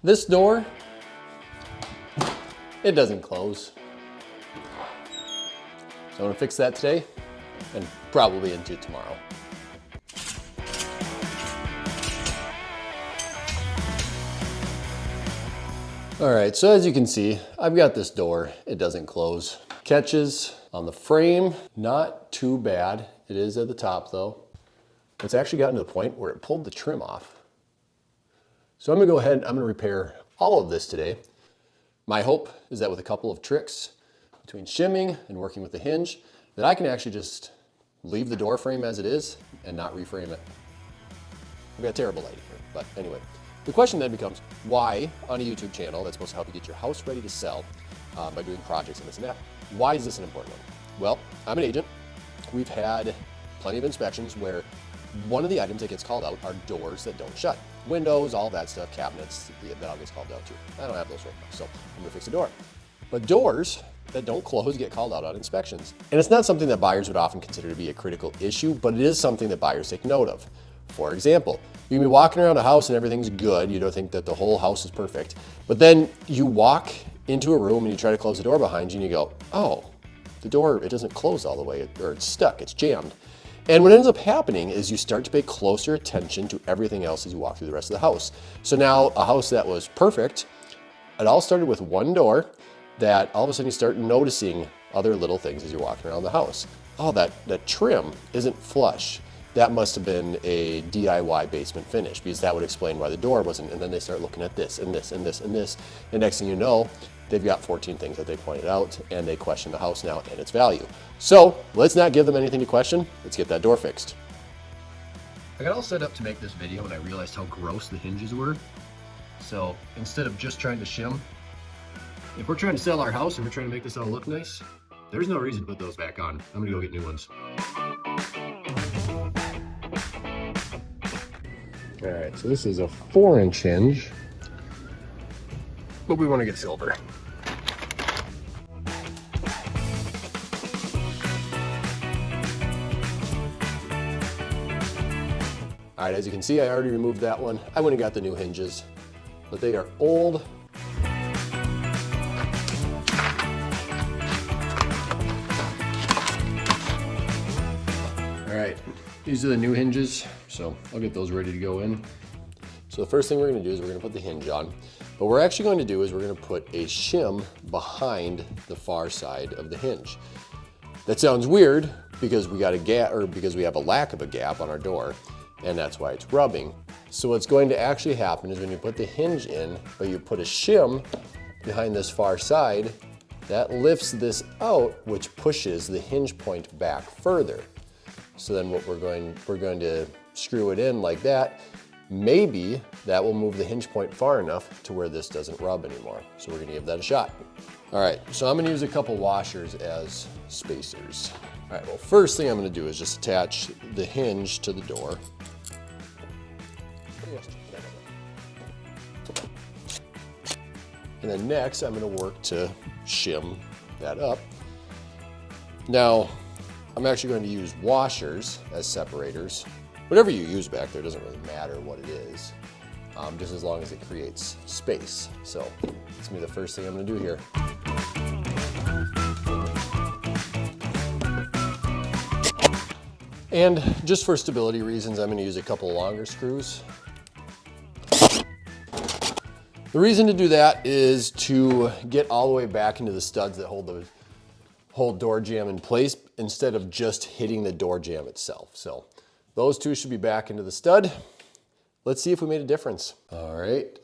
This door, it doesn't close. So I'm gonna fix that today and probably into tomorrow. All right, so as you can see, I've got this door, it doesn't close. Catches on the frame, not too bad. It is at the top though. It's actually gotten to the point where it pulled the trim off. So I'm gonna go ahead and I'm gonna repair all of this today. My hope is that with a couple of tricks between shimming and working with the hinge, that I can actually just leave the door frame as it is and not reframe it. I've got a terrible lighting here, but anyway. The question then becomes, why on a YouTube channel that's supposed to help you get your house ready to sell by doing projects and this and that, why is this an important one? Well, I'm an agent. We've had plenty of inspections where one of the items that gets called out are doors that don't shut. Windows, all that stuff, cabinets, that all gets called out too. I don't have those right now, so I'm gonna fix the door. But doors that don't close get called out on inspections. And it's not something that buyers would often consider to be a critical issue, but it is something that buyers take note of. For example, you can be walking around a house and everything's good. You don't think that the whole house is perfect. But then you walk into a room and you try to close the door behind you and you go, oh, the door, it doesn't close all the way, or it's stuck, it's jammed. And what ends up happening is you start to pay closer attention to everything else as you walk through the rest of the house. So now a house that was perfect, it all started with one door that all of a sudden you start noticing other little things as you're walking around the house. Oh, that trim isn't flush. That must have been a DIY basement finish, because that would explain why the door wasn't. And then they start looking at this and this and this and this. And next thing you know, they've got 14 things that they pointed out and they question the house now and its value. So let's not give them anything to question. Let's get that door fixed. I got all set up to make this video and I realized how gross the hinges were. So instead of just trying to shim, if we're trying to sell our house and we're trying to make this all look nice, there's no reason to put those back on. I'm gonna go get new ones. All right, so this is a 4-inch hinge, but we want to get silver. All right, as you can see, I already removed that one. I went and got the new hinges, but they are old. All right, these are the new hinges, so I'll get those ready to go in. So the first thing we're gonna do is we're gonna put the hinge on. But what we're actually going to do is we're gonna put a shim behind the far side of the hinge. That sounds weird because we got a gap, or because we have a lack of a gap on our door, and that's why it's rubbing. So what's going to actually happen is when you put the hinge in, but you put a shim behind this far side, that lifts this out, which pushes the hinge point back further. So then what we're going to screw it in like that. Maybe that will move the hinge point far enough to where this doesn't rub anymore. So we're gonna give that a shot. All right, so I'm gonna use a couple washers as spacers. All right, well, first thing I'm gonna do is just attach the hinge to the door. And then next, I'm gonna work to shim that up. Now, I'm actually going to use washers as separators. Whatever you use back there doesn't really matter what it is, just as long as it creates space. So that's gonna be the first thing I'm gonna do here. And just for stability reasons, I'm gonna use a couple longer screws. The reason to do that is to get all the way back into the studs that hold the whole door jamb in place instead of just hitting the door jamb itself. So those two should be back into the stud. Let's see if we made a difference. All right.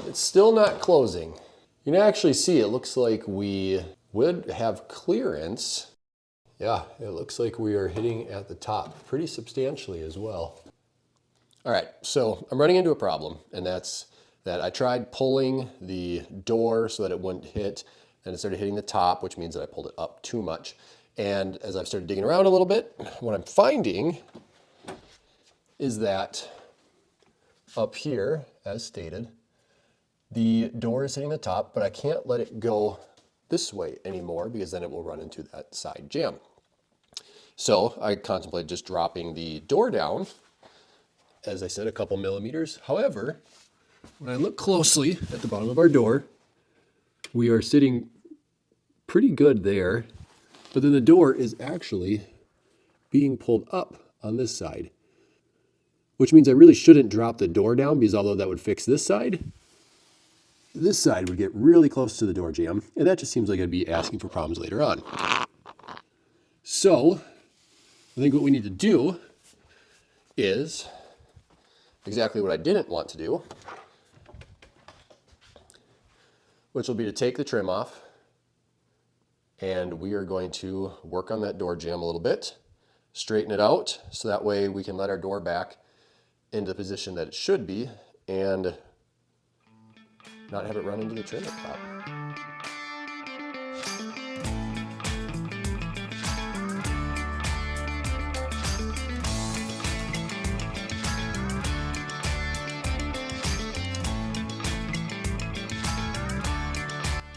It's still not closing. You can actually see it looks like we would have clearance. Yeah, it looks like we are hitting at the top pretty substantially as well. All right, so I'm running into a problem, and that's that I tried pulling the door so that it wouldn't hit, and it started hitting the top, which means that I pulled it up too much. And as I've started digging around a little bit, what I'm finding is that up here, as stated, the door is hitting the top, but I can't let it go this way anymore because then it will run into that side jamb. So I contemplated just dropping the door down, as I said, a couple millimeters. However, when I look closely at the bottom of our door, we are sitting pretty good there, but then the door is actually being pulled up on this side, which means I really shouldn't drop the door down, because although that would fix this side would get really close to the door jamb, and that just seems like I'd be asking for problems later on. So I think what we need to do is exactly what I didn't want to do, which will be to take the trim off, and we are going to work on that door jamb a little bit, straighten it out, so that way we can let our door back into the position that it should be and not have it run into the trim at the top.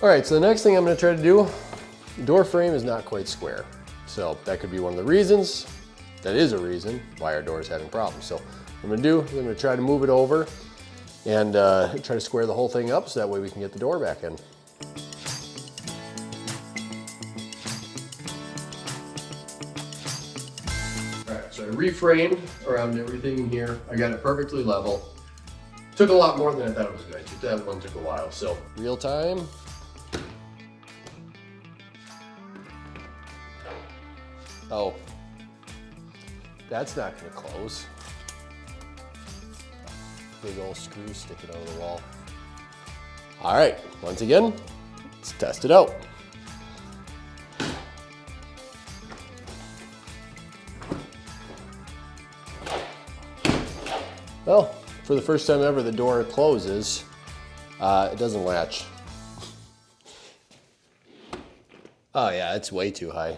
All right, so the next thing I'm going to try to do, the door frame is not quite square. So that could be one of the reasons, that is a reason why our door is having problems. So what I'm going to do is I'm going to try to move it over and try to square the whole thing up so that way we can get the door back in. All right, so I reframed around everything in here. I got it perfectly level. Took a lot more than I thought it was going to. That one took a while. So real time. Oh, that's not going to close. Big old screw sticking out of the wall. All right, once again, let's test it out. Well, for the first time ever, the door closes. It doesn't latch. Oh yeah, it's way too high.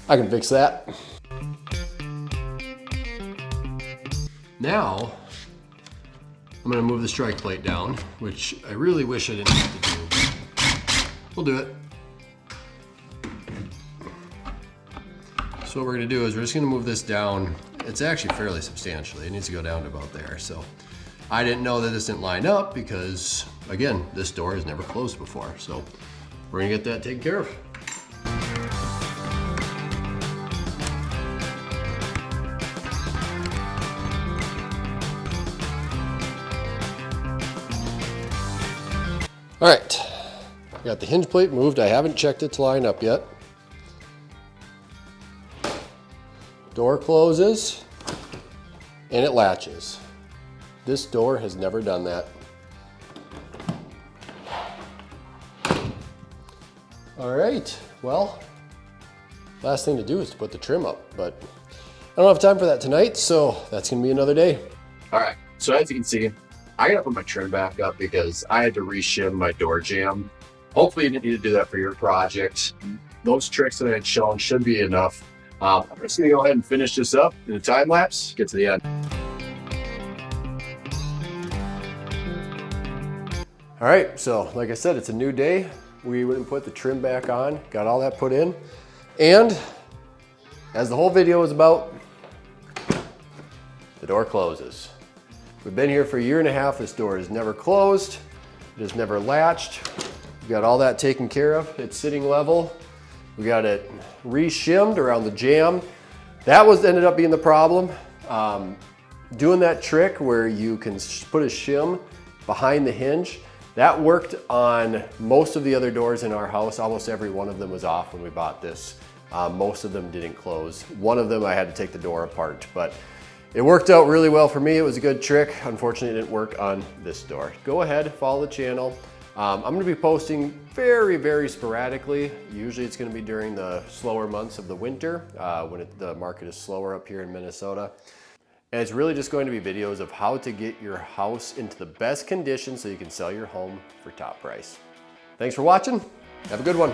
I can fix that. Now, I'm gonna move the strike plate down, which I really wish I didn't have to do. We'll do it. So what we're gonna do is we're just gonna move this down. It's actually fairly substantially. It needs to go down to about there. So I didn't know that this didn't line up because, again, this door has never closed before. So we're gonna get that taken care of. All right, got the hinge plate moved. I haven't checked it to line up yet. Door closes and it latches. This door has never done that. All right, well, last thing to do is to put the trim up, but I don't have time for that tonight, so that's gonna be another day. All right, so as you can see, I gotta put my trim back up because I had to re-shim my door jamb. Hopefully you didn't need to do that for your project. Those tricks that I had shown should be enough. I'm just gonna go ahead and finish this up in a time lapse, get to the end. All right, so like I said, it's a new day. We went and put the trim back on, got all that put in. And as the whole video is about, the door closes. We've been here for a year and a half. This door is never closed. It has never latched. We got all that taken care of. It's sitting level. We got it re-shimmed around the jamb. That ended up being the problem. Doing that trick where you can put a shim behind the hinge, that worked on most of the other doors in our house. Almost every one of them was off when we bought this. Most of them didn't close. One of them I had to take the door apart, but it worked out really well for me. It was a good trick. Unfortunately, it didn't work on this door. Go ahead, follow the channel. I'm gonna be posting very, very sporadically. Usually it's gonna be during the slower months of the winter when the market is slower up here in Minnesota. And it's really just going to be videos of how to get your house into the best condition so you can sell your home for top price. Thanks for watching. Have a good one.